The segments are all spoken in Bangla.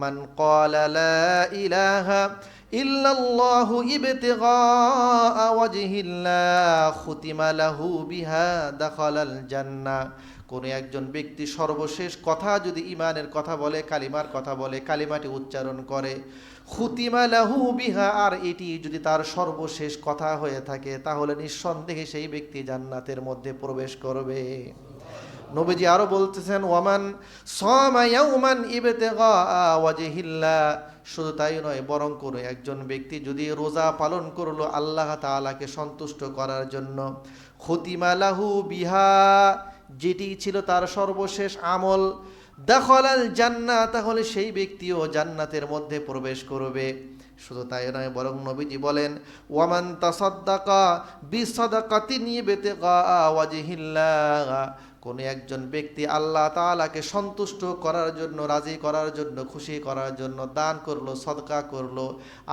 মান ক্বালা লা ইলাহা ইল্লাল্লাহু ইবতিগা ওয়াজহিল্লাহ খুতিমা লাহু বিহা দাখালাল জান্নাহ। কোনো একজন ব্যক্তি সর্বশেষ কথা যদি ঈমানের কথা বলে, কালিমার কথা বলে, কালিমাটি উচ্চারণ করে, খুতিমা লাহু বিহা, আর এটি যদি তার সর্বশেষ কথা হয়ে থাকে, তাহলে নিঃসন্দেহে সেই ব্যক্তি জান্নাতের মধ্যে প্রবেশ করবে। নবীজি আরো বলতেছেন, ওয়ামান সামা ইয়াওমান ইবতিগা ওয়াজহিল্লাহ, শুধু তাই নয়, বরং কোনো একজন ব্যক্তি যদি রোজা পালন করলো আল্লাহ তাআলাকে সন্তুষ্ট করার জন্য, খুতিমা লাহু বিহা, যেটি ছিল তার সর্বশেষ আমল, দাখালাল জান্নাহ, তাহলে সেই ব্যক্তিও জান্নাতের মধ্যে প্রবেশ করবে। শুধু তাই নয়, বরং নবীজি বলেন, ওয়ামান তাসাদ্দাকা বিসাদাকাতিন ইবতিগা ওয়াজহিল্লাহ, কোনো একজন ব্যক্তি আল্লাহ তাআলাকে সন্তুষ্ট করার জন্য, রাজি করার জন্য, খুশি করার জন্য দান করলো, সদকা করলো,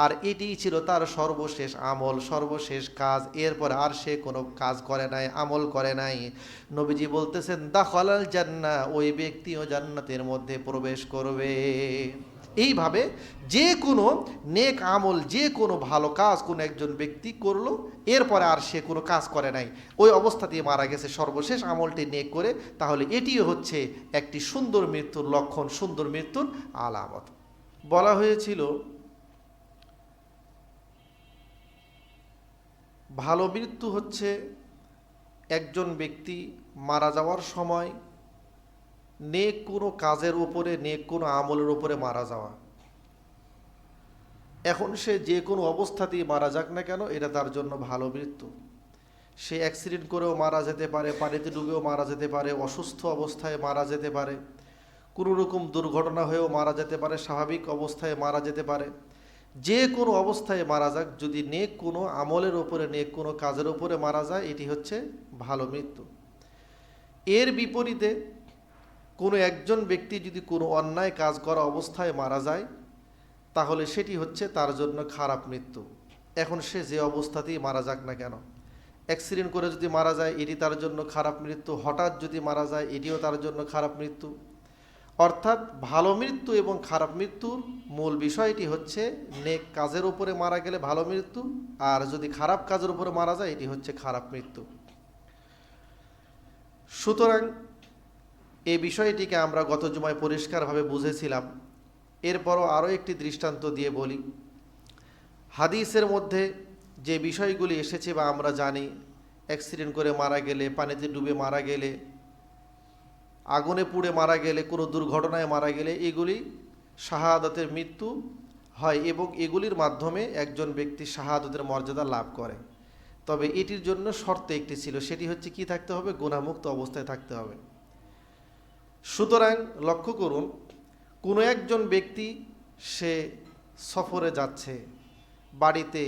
আর এটি ছিল তার সর্বশেষ আমল, সর্বশেষ কাজ, এরপর আর সে কোনো কাজ করে নাই, আমল করে নাই, নবীজি বলতেছেন দাখালাল জান্নাহ, ওই ব্যক্তিও জান্নাতের মধ্যে প্রবেশ করবে। এইভাবে যে কোনো নেক আমল, যে কোনো ভালো কাজ কোনো একজন ব্যক্তি করলো, এরপরে আর সে কোনো কাজ করে নাই, ওই অবস্থাতেই মারা গেছে, সর্বশেষ আমলটি নেক করে, তাহলে এটিও হচ্ছে একটি সুন্দর মৃত্যুর লক্ষণ, সুন্দর মৃত্যুর আলামত। বলা হয়েছিল ভালো মৃত্যু হচ্ছে একজন ব্যক্তি মারা যাওয়ার সময় নেক কোনো কাজের উপরে, নেক কোনো আমলের উপরে মারা যাওয়া। এখন সে যে কোনো অবস্থাতেই মারা যাক না কেন, এটা তার জন্য ভালো মৃত্যু। সে অ্যাক্সিডেন্ট করেও মারা যেতে পারে, পানিতে ডুবেও মারা যেতে পারে, অসুস্থ অবস্থায় মারা যেতে পারে, কোনো রকম দুর্ঘটনা হয়েও মারা যেতে পারে, স্বাভাবিক অবস্থায় মারা যেতে পারে, যে কোনো অবস্থায় মারা যাক, যদি নেক কোনো আমলের উপরে, নেক কোনো কাজের উপরে মারা যায়, এটি হচ্ছে ভালো মৃত্যু। এর বিপরীতে কোনো একজন ব্যক্তি যদি কোনো অন্যায় কাজ করা অবস্থায় মারা যায়, তাহলে সেটি হচ্ছে তার জন্য খারাপ মৃত্যু। এখন সে যে অবস্থাতেই মারা যাক না কেন, অ্যাক্সিডেন্ট করে যদি মারা যায়, এটি তার জন্য খারাপ মৃত্যু, হঠাৎ যদি মারা যায়, এটিও তার জন্য খারাপ মৃত্যু। অর্থাৎ ভালো মৃত্যু এবং খারাপ মৃত্যুর মূল বিষয়টি হচ্ছে নেক কাজের উপরে মারা গেলে ভালো মৃত্যু, আর যদি খারাপ কাজের উপরে মারা যায়, এটি হচ্ছে খারাপ মৃত্যু। সুতরাং এই বিষয়টিকে আমরা গত জুমায় পরিষ্কারভাবে বুঝেছিলাম। এরপরও আরও একটি দৃষ্টান্ত দিয়ে বলি। হাদিসের মধ্যে যে বিষয়গুলি এসেছে বা আমরা জানি, অ্যাক্সিডেন্ট করে মারা গেলে, পানিতে ডুবে মারা গেলে, আগুনে পুড়ে মারা গেলে, কোনো দুর্ঘটনায় মারা গেলে, এগুলি শাহাদাতের মৃত্যু হয় এবং এগুলির মাধ্যমে একজন ব্যক্তি শাহাদাতের মর্যাদা লাভ করে। তবে এটির জন্য শর্ত একটি ছিল, সেটি হচ্ছে কি থাকতে হবে? গুনাহমুক্ত অবস্থায় থাকতে হবে। সুতরাং লক্ষ্য করুন, কোনো একজন ব্যক্তি সে সফরে যাচ্ছে, বাড়িতে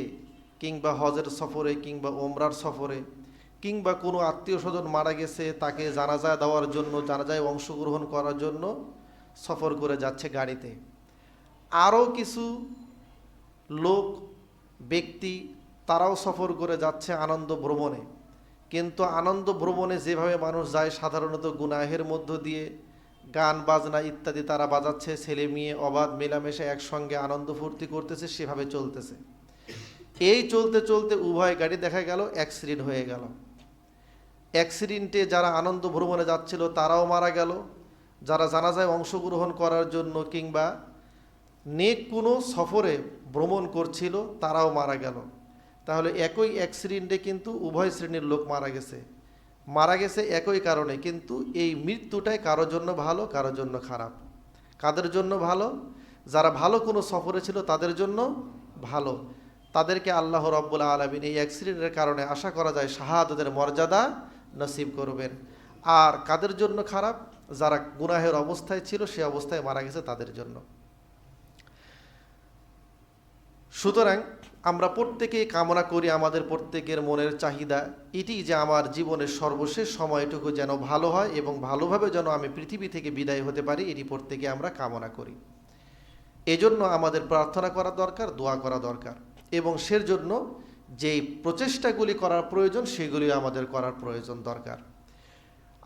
কিংবা হজের সফরে কিংবা ওমরার সফরে, কিংবা কোনো আত্মীয় স্বজন মারা গেছে, তাকে জানাজা দেওয়ার জন্য, জানাজায় অংশগ্রহণ করার জন্য সফর করে যাচ্ছে গাড়িতে। আরও কিছু লোক, ব্যক্তি, তারাও সফর করে যাচ্ছে আনন্দ ভ্রমণে। কিন্তু আনন্দ ভ্রমণে যেভাবে মানুষ যায় সাধারণত গুনাহের মধ্য দিয়ে, গান বাজনা ইত্যাদি তারা বাজাচ্ছে, ছেলে মেয়ে অবাধ মেলামেশা একসঙ্গে আনন্দ ফুর্তি করতেছে, সেভাবে চলতেছে। এই চলতে চলতে উভয় গাড়ি দেখা গেল অ্যাক্সিডেন্ট হয়ে গেল। অ্যাক্সিডেন্টে যারা আনন্দ ভ্রমণে যাচ্ছিল তারাও মারা গেল, যারা জানাজায় অংশগ্রহণ করার জন্য কিংবা নেক কোনো সফরে ভ্রমণ করছিল তারাও মারা গেল। তাহলে একই অ্যাক্সিডেন্টে কিন্তু উভয় শ্রেণীর লোক মারা গেছে একই কারণে, কিন্তু এই মৃত্যুটাই কারোর জন্য ভালো, কারোর জন্য খারাপ। কাদের জন্য ভালো? যারা ভালো কোনো সফরে ছিল তাদের জন্য ভালো, তাদেরকে আল্লাহ রাব্বুল আলামিন এই অ্যাক্সিডেন্টের কারণে আশা করা যায় শাহাদাতের মর্যাদা নসিব করবেন। আর কাদের জন্য খারাপ? যারা গুনাহের অবস্থায় ছিল, সে অবস্থায় মারা গেছে, তাদের জন্য। সুতরাং আমরা প্রত্যেকেই কামনা করি, আমাদের প্রত্যেকের মনের চাহিদা এটি যে আমার জীবনের সর্বশেষ সময়টুকু যেন ভালো হয় এবং ভালোভাবে যেন আমি পৃথিবী থেকে বিদায় হতে পারি, এটি প্রত্যেকে আমরা কামনা করি। এজন্য আমাদের প্রার্থনা করা দরকার, দোয়া করা দরকার, এবং সের জন্য যেই প্রচেষ্টাগুলি করার প্রয়োজন সেগুলি আমাদের করার প্রয়োজন দরকার।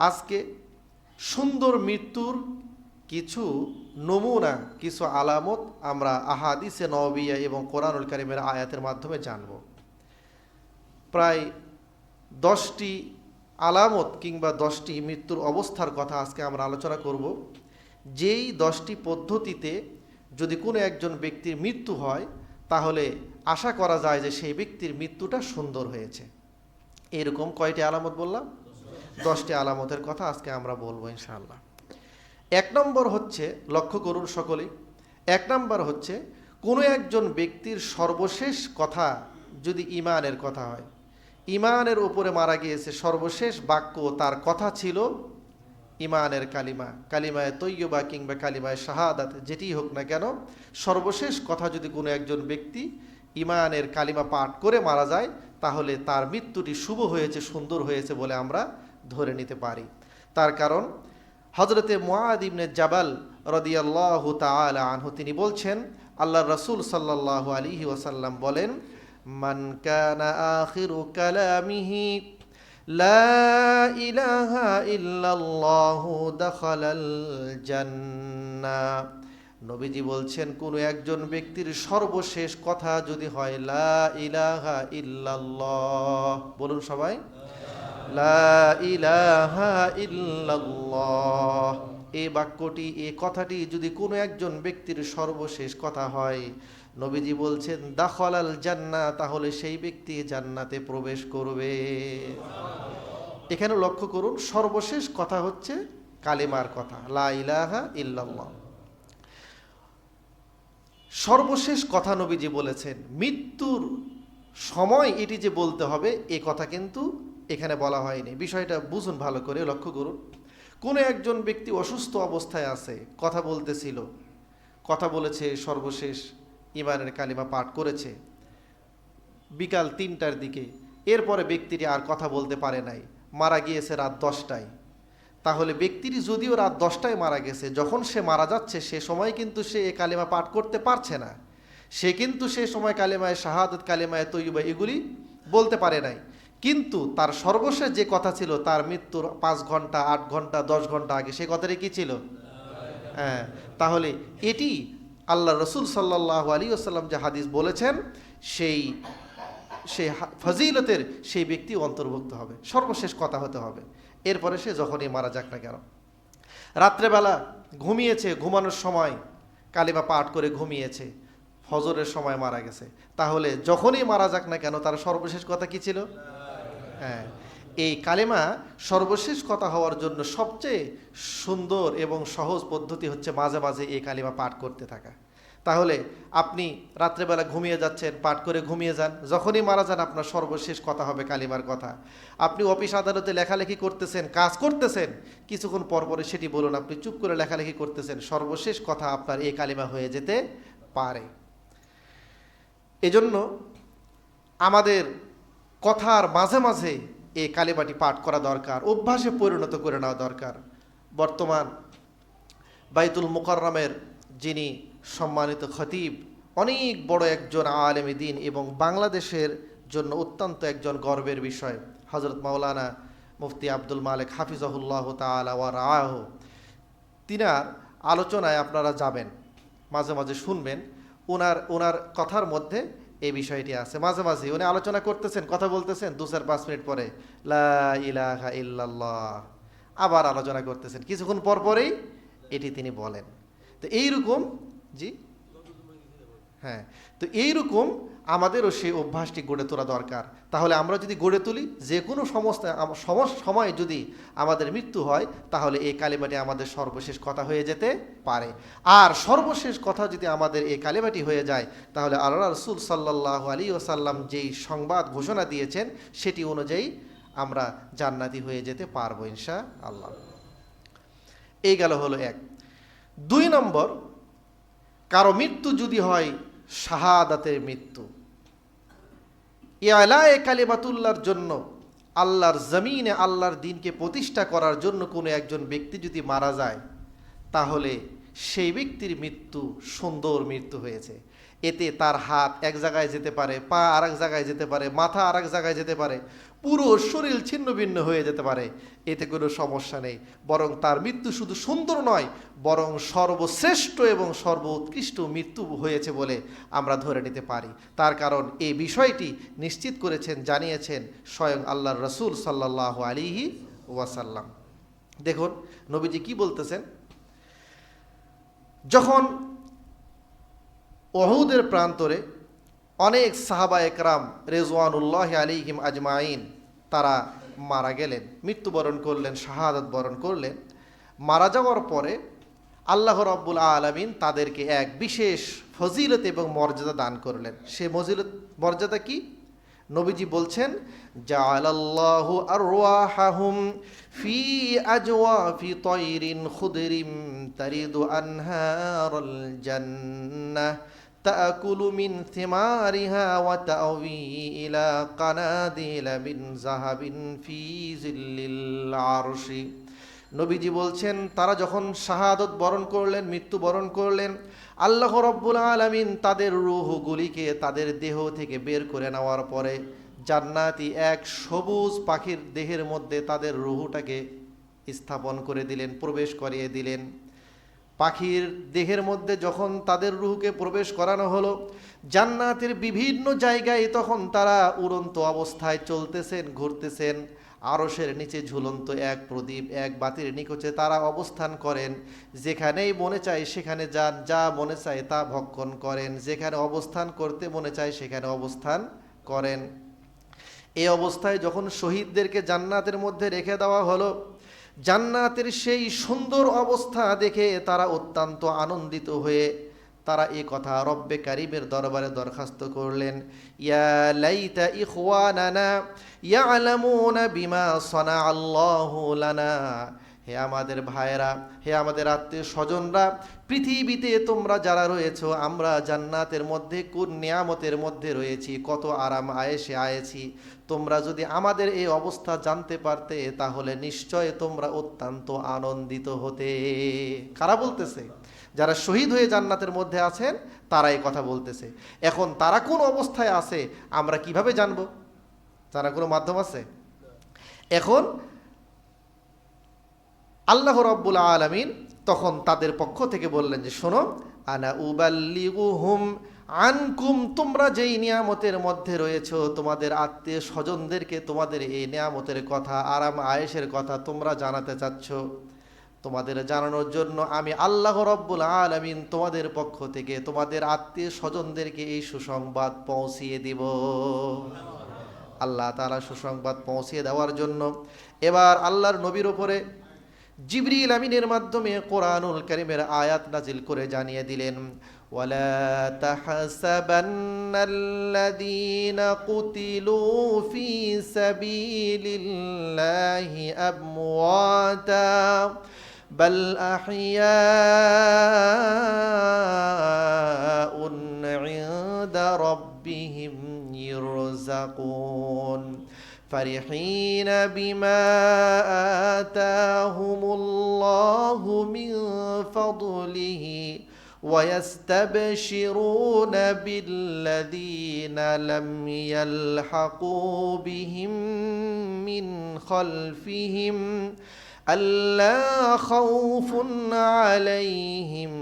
আজকে সুন্দর মৃত্যুর কিছু নমুনা, কিছু আলামত আমরা আহাদিসে নববিয়া এবং কোরআনুল কারীমের আয়াতের মাধ্যমে জানব। প্রায় 10টি আলামত কিংবা 10টি মৃত্যুর অবস্থার কথা আজকে আমরা আলোচনা করব। যেই 10টি পদ্ধতিতে যদি কোনো একজন ব্যক্তির মৃত্যু হয়, তাহলে আশা করা যায় যে সেই ব্যক্তির মৃত্যুটা সুন্দর হয়েছে। এরকম কয়টি আলামত বললাম? 10টি আলামতের কথা আজকে আমরা বলবো ইনশাআল্লাহ। 1 নম্বর হচ্ছে, লক্ষ্য করুন সকলেই, 1 নম্বর হচ্ছে কোনো একজন ব্যক্তির সর্বশেষ কথা যদি ঈমানের কথা হয়, ঈমানের উপরে মারা গিয়েছে, সর্বশেষ বাক্য তার কথা ছিল ঈমানের কালিমা, কালিমায়ে তৈয়বা কিংবা কালিমায়ে শাহাদাত, যেটি হোক না কেন, সর্বশেষ কথা যদি কোনো একজন ব্যক্তি ঈমানের কালিমা পাঠ করে মারা যায়, তাহলে তার মৃত্যুটি শুভ হয়েছে, সুন্দর হয়েছে বলে আমরা ধরে নিতে পারি। তার কারণ হযরতে মুআদ ইবনে জাবাল রাদিয়াল্লাহু তাআলা আনহু তিনি বলছেন, আল্লাহর রাসূল সাল্লাল্লাহু আলাইহি ওয়াসাল্লাম বলেন, মান কানা আখিরু কালামিহি লা ইলাহা ইল্লাল্লাহু দাখালাল জান্নাহ। নবীজি বলছেন, কোনো একজন ব্যক্তির সর্বশেষ কথা যদি হয় লা ইলাহা ইল্লাল্লাহ, বলুন সবাই, লা ইলাহা ইল্লাল্লাহ, এই বাক্যটি, এই কথাটি যদি কোনো একজন ব্যক্তির সর্বশেষ কথা হয়, নবীজি বলছেন দাখালাল জান্নাহ, তাহলে সেই ব্যক্তি জান্নাতে প্রবেশ করবে। এখানে লক্ষ্য করুন, সর্বশেষ কথা হচ্ছে কালিমার কথা, লা ইলাহা ইল্লাল্লাহ। সর্বশেষ কথা নবীজি বলেছেন, মৃত্যুর সময় এটি যে বলতে হবে এ কথা কিন্তু এখানে বলা হয়নি। বিষয়টা বুঝুন ভালো করে, লক্ষ্য করুন। কোনো একজন ব্যক্তি অসুস্থ অবস্থায় আছে, কথা বলতেছিল, কথা বলেছে, সর্বশেষ ঈমানের কালিমা পাঠ করেছে বিকাল 3টার দিকে, এরপরে ব্যক্তিটি আর কথা বলতে পারে নাই, মারা গিয়েছে রাত 10টায়। তাহলে ব্যক্তিটি যদিও রাত 10টায় মারা গেছে, যখন সে মারা যাচ্ছে সে সময় কিন্তু সে এ কালিমা পাঠ করতে পারছে না, সে কিন্তু সে সময় কালিমায়ে শাহাদাত, কালিমায়ে তৈয়বা এগুলি বলতে পারে নাই। কিন্তু তার সর্বশেষ যে কথা ছিল, তার মৃত্যুর 5 ঘন্টা, 8 ঘন্টা, 10 ঘন্টা আগে সেই কথাটি কি ছিল? হ্যাঁ, তাহলে এটি আল্লাহ রসুল সাল্লাল্লাহু আলাইহি ওয়াসাল্লাম যে হাদিস বলেছেন, সেই ফজিলতের সেই ব্যক্তি অন্তর্ভুক্ত হবে, সর্বশেষ কথা হতে হবে। এরপরে সে যখনই মারা যাক না কেন, রাত্রেবেলা ঘুমিয়েছে, ঘুমানোর সময় কালিমা পাঠ করে ঘুমিয়েছে, ফজরের সময় মারা গেছে, তাহলে যখনই মারা যাক না কেন তার সর্বশেষ কথা কি ছিল? হ্যাঁ, এই কালিমা সর্বশেষ কথা হওয়ার জন্য সবচেয়ে সুন্দর এবং সহজ পদ্ধতি হচ্ছে মাঝে মাঝে এই কালিমা পাঠ করতে থাকা। তাহলে আপনি রাত্রেবেলা ঘুমিয়ে যাচ্ছেন, পাঠ করে ঘুমিয়ে যান, যখনই মারা যান আপনার সর্বশেষ কথা হবে কালিমার কথা। আপনি অফিস আদালতে লেখালেখি করতেছেন, কাজ করতেছেন, কিছুক্ষণ পরপরে সেটি বলুন, আপনি চুপ করে লেখালেখি করতেছেন, সর্বশেষ কথা আপনার এই কালিমা হয়ে যেতে পারে। এজন্য আমাদের কথার মাঝে মাঝে এই কালিমাটি পাঠ করা দরকার, অভ্যাসে পরিণত করে নেওয়া দরকার। বর্তমান বাইতুল মুকাররমের যিনি সম্মানিত খতিব, অনেক বড় একজন আলেম দ্বীন এবং বাংলাদেশের জন্য অত্যন্ত একজন গর্বের বিষয়, হযরত মাওলানা মুফতি আব্দুল মালেক হাফিজাহুল্লাহ তাআলা ওয়া রাআহু, তিনার আলোচনায় আপনারা যাবেন, মাঝে মাঝে শুনবেন, ওনার কথার মধ্যে এই বিষয়টি আছে। মাঝে মাঝে উনি আলোচনা করতেছেন, কথা বলতেছেন, 2-4-5 মিনিট পরে লা ইলাহা ইল্লাল্লাহ, আবার আলোচনা করতেছেন, কিছুক্ষণ পর পরেই এটি তিনি বলেন। তো এইরকম, জি হ্যাঁ, তো এইরকম আমাদেরও সেই অভ্যাসটি গড়ে তোলা দরকার। তাহলে আমরা যদি গড়ে তুলি, যে কোনো সময় যদি আমাদের মৃত্যু হয়, তাহলে এই কালিমাটি আমাদের সর্বশেষ কথা হয়ে যেতে পারে। আর সর্বশেষ কথা যদি আমাদের এই কালিমাটি হয়ে যায়, তাহলে আল্লাহ রাসূল সাল্লাল্লাহু আলাইহি ওয়াসাল্লাম যেই সংবাদ ঘোষণা দিয়েছেন সেটি অনুযায়ী আমরা জান্নাতি হয়ে যেতে পারবো ইনশাআল্লাহ। এই গেল হলো 1। 2 নম্বর, কারো মৃত্যু যদি হয় শাহাদাতের মৃত্যু, ইআলায়ে কালিমাতুল্লাহর জন্য, আল্লাহর জমিনে আল্লাহর দ্বীনকে প্রতিষ্ঠা করার জন্য কোনো একজন ব্যক্তি যদি মারা যায়, তাহলে সেই ব্যক্তির মৃত্যু সুন্দর মৃত্যু হয়েছে। এতে তার হাত এক জায়গায় যেতে পারে, পা আর এক জায়গায় যেতে পারে, মাথা আর এক জায়গায় যেতে পারে, পুরো শরীর ছিন্ন ভিন্ন হয়ে যেতে পারে, এতে কোনো সমস্যা নেই। বরং তার মৃত্যু শুধু সুন্দর নয়, বরং সর্বশ্রেষ্ঠ এবং সর্বোৎকৃষ্ট মৃত্যু হয়েছে বলে আমরা ধরে নিতে পারি। তার কারণ এই বিষয়টি নিশ্চিত করেছেন, জানিয়েছেন স্বয়ং আল্লাহর রাসূল সাল্লাল্লাহু আলাইহি ওয়াসাল্লাম। দেখুন নবীজি কি বলতেছেন, যখন উহুদের প্রান্তরে অনেক সাহাবা একরাম রেজওয়ানুল্লাহি আলাইহিম আজমাইন তারা মারা গেলেন, মৃত্যুবরণ করলেন, শাহাদাত বরণ করলেন। মারা যাওয়ার পরে আল্লাহ রাব্বুল আলামিন তাদেরকে এক বিশেষ ফজিলত এবং মর্যাদা দান করলেন। সে মর্যাদা কি? নবীজি বলছেন, জাআলাল্লাহু আরওয়াহাহুম ফি আজওয়াফি তায়রিন খুদরিম তারিদু আনহারাল জান্নাহ তাকুলু মিন থিমারিহা ওয়া তাওয়ি ইলা কানাদিলা মিন যাহাবিন ফি জিল্লিল আরশি। নবীজি বলছেন, তারা যখন শাহাদত বরণ করলেন, মৃত্যু বরণ করলেন, আল্লাহ রাব্বুল আলামিন তাদের রূহগুলিকে তাদের দেহ থেকে বের করে নেওয়ার পরে জান্নাতি এক সবুজ পাখির দেহের মধ্যে তাদের রূহটাকে স্থাপন করে দিলেন, প্রবেশ করিয়ে দিলেন। পাখির দেহের মধ্যে যখন তাদের রূহকে প্রবেশ করানো হলো, জান্নাতের বিভিন্ন জায়গায় তখন তারা উড়ন্ত অবস্থায় চলতেছেন, ঘুরতেছেন। আরশের নিচে ঝুলন্ত এক প্রদীপ, এক বাতির নিকটে তারা অবস্থান করেন। যেখানেই মনে চায় সেখানে যান, যা মনে চায় তা ভক্ষণ করেন, যেখানে অবস্থান করতে মনে চায় সেখানে অবস্থান করেন। এই অবস্থায় যখন শহীদদেরকে জান্নাতের মধ্যে রেখে দেওয়া হলো, জান্নাতের সেই সুন্দর অবস্থা দেখে তারা অত্যন্ত আনন্দিত হয়ে তারা এই কথা রব্বে কারিমের দরবারে দরখাস্ত করলেন, ইয়া লাইতা ইখওয়ানানা ইয়ালামুনা বিমা সানাআল্লাহু লানা। হে আমাদের ভাইয়েরা, হে আমাদের আত্মীয় স্বজনরা, পৃথিবীতে তোমরা যারা রয়েছো, আমরা জান্নাতের মধ্যে কোন নিয়ামতের মধ্যে রয়েছি, কত আরাম আয়েশে আয়েছি, তোমরা যদি আমাদের এই অবস্থা জানতে পারতে তাহলে নিশ্চয় তোমরা অত্যন্ত আনন্দিত হতে। কারা বলতেছে? যারা শহীদ হয়ে জান্নাতের মধ্যে আছেন তারা এই কথা বলতেছে। এখন তারা কোন অবস্থায় আছে আমরা কিভাবে জানবো? তারা কোনো মাধ্যম আছে? এখন আল্লাহ রাব্বুল আলামিন তখন তাদের পক্ষ থেকে বললেন যে, শোনো, আনা উবাল্লিগুহুম আনকুম, তোমরা যেই নিয়ামতের মধ্যে রয়েছো, তোমাদের আত্মীয় স্বজনদেরকে তোমাদের এই নিয়ামতের কথা, আরাম আয়েশের কথা তোমরা জানাতে চাচ্ছ, তোমাদের জানানোর জন্য আমি আল্লাহ রাব্বুল আলামিন তোমাদের পক্ষ থেকে তোমাদের আত্মীয় স্বজনদেরকে এই সুসংবাদ পৌঁছিয়ে দিব। আল্লাহ তাআলা সুসংবাদ পৌঁছিয়ে দেওয়ার জন্য এবার আল্লাহর নবীর উপরে জিবরিল আমিনের মাধ্যমে কোরআনুল কারীমের আয়াত নাজিল করে জানিয়ে দিলেন, ওয়ালা তাহসাবান্নাল্লাযীনা কুতিলু ফি সাবিলিল্লাহি আমওয়াতা বাল আহইয়াউন ইনদা রাব্বিহিম ইরযাকুন فرحين بما آتاهم الله من فضله ويستبشرون بالذين لم يلحقوا بهم من خلفهم ألا خوف عليهم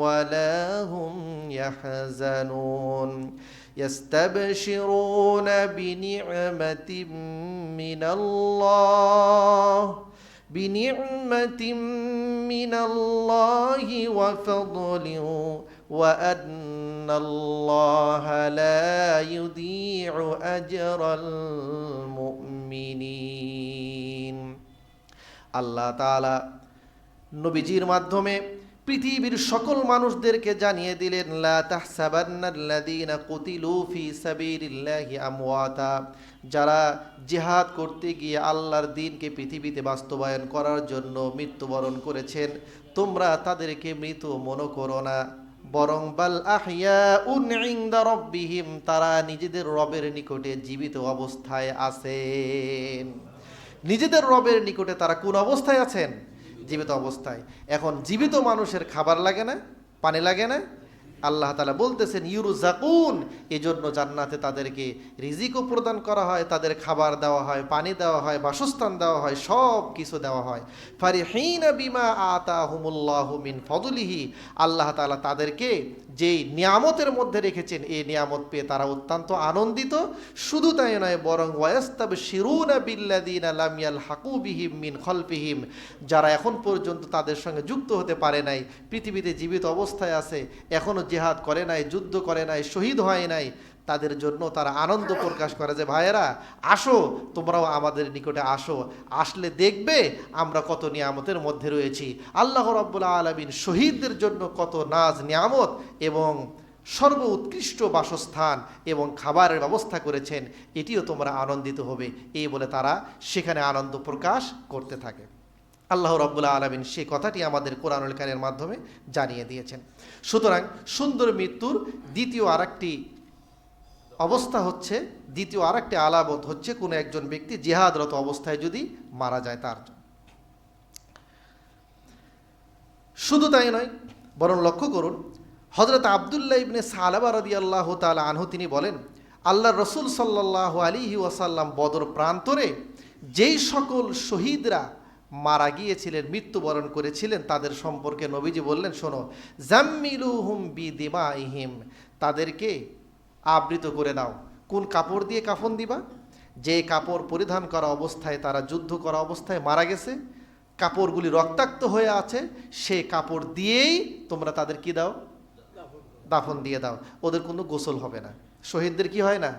ولا هم يحزنون يستبشرون بنعمة من الله وفضل وأن الله لا يضيع أجر المؤمنين। আল্লাহ তাআলা নবীজির মাধ্যমে পৃথিবীর সকল মানুষদেরকে জানিয়ে দিলেন, লা তাহসাবান্নাল্লাযীনা কুতিলু ফি সাবিলিল্লাহি আমওয়াতা, যারা জিহাদ করতে গিয়ে আল্লাহর দ্বীনকে পৃথিবীতে বাস্তবায়ন করার জন্য মৃত্যুবরণ করেছেন, তোমরা তাদেরকে মৃত মনে করো না, বরং বাল আহইয়াউন ইনদা রাব্বিহিম, তারা নিজেদের রবের নিকটে জীবিত অবস্থায় আছেন। নিজেদের রবের নিকটে তারা কোন অবস্থায় আছেন? জীবিত অবস্থায়। এখন জীবিত মানুষের খাবার লাগে না, পানি লাগে না? আল্লাহ তাআলা বলতেছেন ইউরজাকুন, এজন্য জান্নাতে তাদেরকে রিজিকও প্রদান করা হয়, তাদের খাবার দেওয়া হয়, পানি দেওয়া হয়, বাসস্থান দেওয়া হয়, সব কিছু দেওয়া হয়। ফারিহিনা বিমা আতাহুমুল্লাহু মিন ফদলিহি, আল্লাহ তাআলা তাদেরকে যেই নিয়ামতের মধ্যে রেখেছেন এই নিয়ামত পেয়ে তারা অত্যন্ত আনন্দিত। শুধু তাই নয়, বরং ওয়াস্তাবশিরুনা বিল্লাযিনা লাম ইয়ালহাকু বিহিম মিন খলফিহিম, যারা এখন পর্যন্ত তাদের সঙ্গে যুক্ত হতে পারে নাই, পৃথিবীতে জীবিত অবস্থায় আছে, এখনও জিহাদ করে নাই, যুদ্ধ করে নাই, শহীদ হয় নাই, তাদের জন্য তারা আনন্দ প্রকাশ করে যে ভাইয়েরা আসো, তোমরাও আমাদের নিকটে আসো, আসলে দেখবে আমরা কত নিয়ামতের মধ্যে রয়েছি। আল্লাহ রাব্বুল আলামিন শহীদদের জন্য কত নাজ নিয়ামত এবং সর্ব উৎকৃষ্ট বাসস্থান এবং খাবারের ব্যবস্থা করেছেন, এটিও তোমরা আনন্দিত হবে, এই বলে তারা সেখানে আনন্দ প্রকাশ করতে থাকে। আল্লাহ রাব্বুল আলামিন সেই কথাটি আমাদের কোরআনুল কারীমের মাধ্যমে জানিয়ে দিয়েছেন। সুতরাং সুন্দর মৃত্যুর দ্বিতীয় আরেকটি অবস্থা হচ্ছে, দ্বিতীয় আরেকটি আলামত হচ্ছে কোনো একজন ব্যক্তি জিহাদরত অবস্থায় যদি মারা যায় তার জন্য। শুধু তাই নয়, বরং লক্ষ্য করুন হযরত আব্দুল্লাহ ইবনে সালাবা রাদিয়াল্লাহু তাআলা আনহু তিনি বলেন, আল্লাহর রাসূল সাল্লাল্লাহু আলাইহি ওয়াসাল্লাম বদর প্রান্তরে যেই সকল শহীদরা মারা গিয়েছিলেন, মৃত্যুবরণ করেছিলেন, তাদের সম্পর্কে নবীজি বললেন, শোনো, জাম্মিলুহুম বিদিমাইহিম, তাদেরকে আবৃত করে দাও। কোন কাপড় দিয়ে কাফন দিবা? যে কাপড় পরিধান করা অবস্থায় তারা যুদ্ধ করা অবস্থায় মারা গেছে, কাপড়গুলি রক্তাক্ত হয়ে আছে, সেই কাপড় দিয়েই তোমরা তাদের কি দাও? দাফন দিয়ে দাও। ওদের কোনো গোসল হবে না, শহীদদের কি হয় না?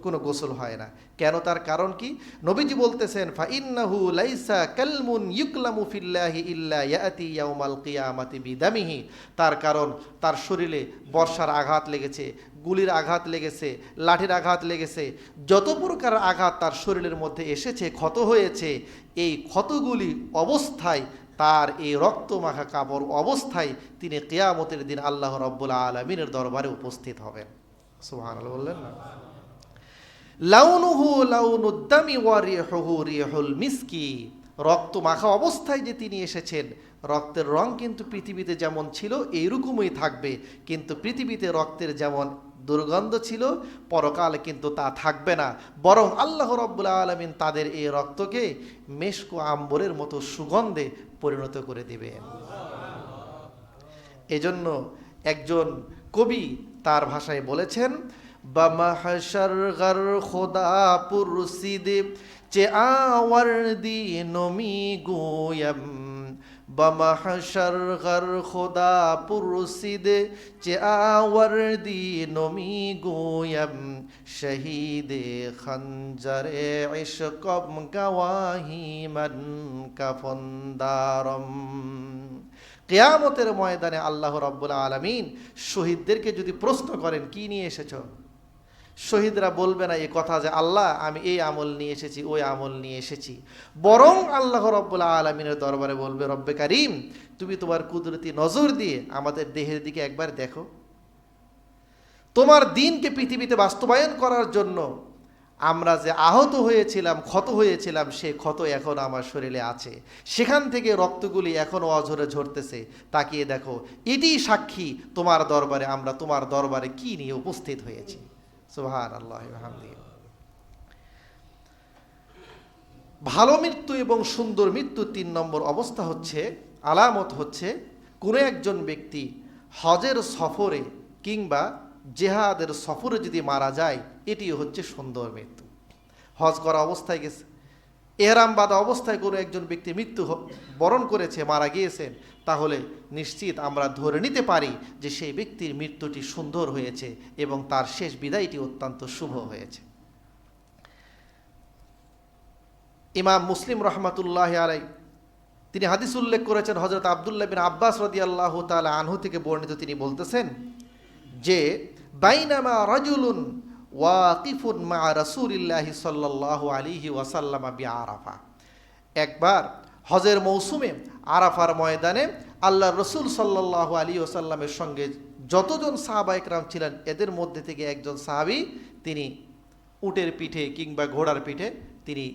কোনো গোসল হয় না। কেন? তার কারণ কি? নবীজি বলতেছেন ফাইন্নাহু লাইসা কালমুন ইউকলামু ফিল্লাহি ইল্লা ইয়াতি ইয়াউমাল কিয়ামাতি বিদামিহি, তার কারণ তার শরীরে বর্ষার আঘাত লেগেছে, গুলির আঘাত লেগেছে, লাঠির আঘাত লেগেছে, যত প্রকার আঘাত তার শরীরের মধ্যে এসেছে, ক্ষত হয়েছে, এই ক্ষতগুলি অবস্থায় তার এই রক্তমাখা কাপড় অবস্থায় তিনি কিয়ামতের দিন আল্লাহ রাব্বুল আলামিনের দরবারে উপস্থিত হবেন। সুবহানাল্লাহ বললেন না? লাউনুহু লাউনুদ্দামি ওয়া রিহুহু রিহুল মিসকি, রক্ত মাখা অবস্থায় যে তিনি এসেছেন, রক্তের রং কিন্তু পৃথিবীতে যেমন ছিল এইরকমই থাকবে, কিন্তু পৃথিবীতে রক্তের যেমন দুর্গন্ধ ছিল পরকালে কিন্তু তা থাকবে না, বরং আল্লাহ রাব্বুল আলামিন তাদের এই রক্তকে মেশক ও আম্বরের মতো সুগন্ধে পরিণত করে দিবেন। এজন্য একজন কবি তার ভাষায় বলেছেন, বামাহশর গর খোদা পুরসিদে চে আওয়ারদি নমি গোয়ম, বামাহশর গর খোদা পুরসিদে চে আওয়ারদি নমি গোয়ম, শহীদে খঞ্জরে ইশকম গওয়াহি মান কাফনদারম। কিয়ামতের ময়দানে আল্লাহ রাব্বুল আলামিন শহীদদেরকে যদি প্রশ্ন করেন কি নিয়ে এসেছো, শহীদরা বলবে না এই কথা যে আল্লাহ আমি এই আমল নিয়ে এসেছি, ওই আমল নিয়ে এসেছি, বরং আল্লাহ রাব্বুল আলামিনের দরবারে বলবে, রব্বে কারীম তুমি তোমার কুদরতি নজর দিয়ে আমাদের দেহের দিকে একবার দেখো, তোমার দ্বীনকে পৃথিবীতে বাস্তবায়ন করার জন্য আমরা যে আহত হয়েছিলাম, ক্ষত হয়েছিলাম, সে ক্ষত এখন আমার শরীরে আছে, সেখান থেকে রক্তগুলি এখনও অঝরে ঝরতেছে, তাকিয়ে দেখো, এটি সাক্ষী তোমার দরবারে আমরা তোমার দরবারে কি নিয়ে উপস্থিত হয়েছি। সুবহানাল্লাহ ওয়া বিহামদিহি। ভালো মৃত্যু এবং সুন্দর মৃত্যু ৩ নম্বর অবস্থা হচ্ছে, আলামত হচ্ছে, কোনো একজন ব্যক্তি হজের সফরে কিংবা জেহাদের সফরে যদি মারা যায়, এটি হচ্ছে সুন্দর মৃত্যু। হজ করা অবস্থায় গেছে, এহরাম বাঁধা অবস্থায় কোনো একজন ব্যক্তি মৃত্যু বরণ করেছে, মারা গিয়েছেন, তাহলে নিশ্চিত আমরা ধরে নিতে পারি যে সেই ব্যক্তির মৃত্যুটি সুন্দর হয়েছে এবং তার শেষ বিদায়টি অত্যন্ত শুভ হয়েছে। ইমাম মুসলিম রহমাতুল্লাহ আলাইহি তিনি হাদিস উল্লেখ করেছেন, হযরত আব্দুল্লাহ বিন আব্বাস রাদিয়াল্লাহু তাআলা আনহু থেকে বর্ণিত, তিনি বলতেছেন যে বাইনামা রাজুলুন ওয়াকিফুন মা রাসূলিল্লাহি সাল্লাল্লাহু আলাইহি ওয়াসাল্লাম বিআরাফা, একবার হজের মৌসুমে আরাফার ময়দানে আল্লাহর রাসূল সাল্লাল্লাহু আলাইহি ওয়াসাল্লামের সঙ্গে যতজন সাহাবা ইকরাম ছিলেন, এদের মধ্যে থেকে একজন সাহাবী তিনি উটের পিঠে কিংবা ঘোড়ার পিঠে তিনি